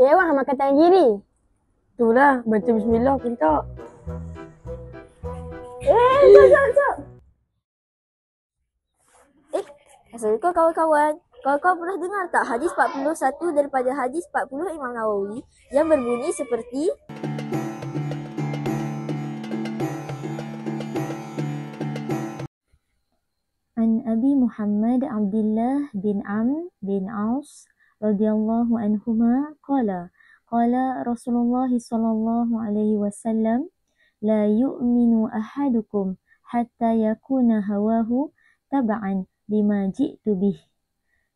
Wah, makan tangan kiri. Itulah, baca bismillah minta. Jom. Assalamualaikum kawan-kawan. Kawan-kawan pernah dengar tak hadis 41 daripada hadis 40 Imam Nawawi yang berbunyi seperti An Abi Muhammad Abdullah bin Amr bin Aus radhiyallahu anhuma qala Rasulullah sallallahu alaihi wasallam la yu'minu ahadukum hatta yakuna hawahu tab'an lima ji'tu bih.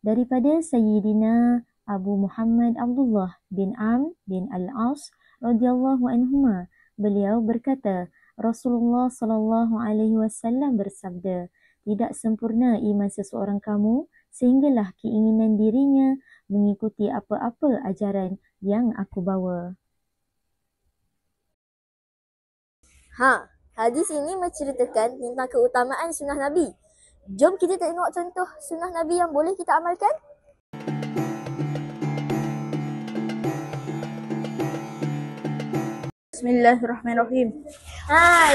Daripada Sayyidina Abu Muhammad Abdullah bin Amr bin Al-As radhiyallahu anhuma, beliau berkata, Rasulullah sallallahu alaihi wasallam bersabda, tidak sempurna iman seseorang kamu sehinggalah keinginan dirinya mengikuti apa-apa ajaran yang aku bawa. Hadis ini menceritakan tentang keutamaan sunnah Nabi. Jom kita tengok contoh sunnah Nabi yang boleh kita amalkan. Bismillahirrahmanirrahim.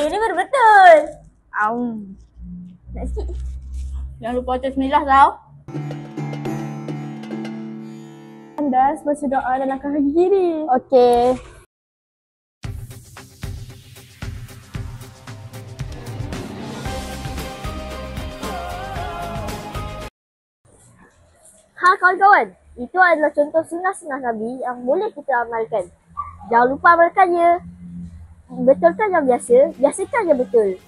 Ini baru betul. Nak sikit. Jangan lupa baca bismillah tau. Andas baca doa dalam kaki kiri. Okey. Kawan-kawan, itu adalah contoh sunnah-sunnah Nabi yang boleh kita amalkan. Jangan lupa amalkannya. Betulkan yang biasa, biasakan yang betul.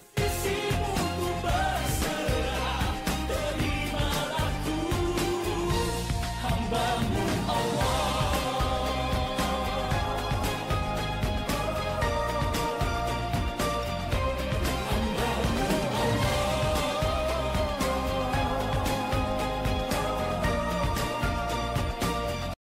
Hambamu Allah.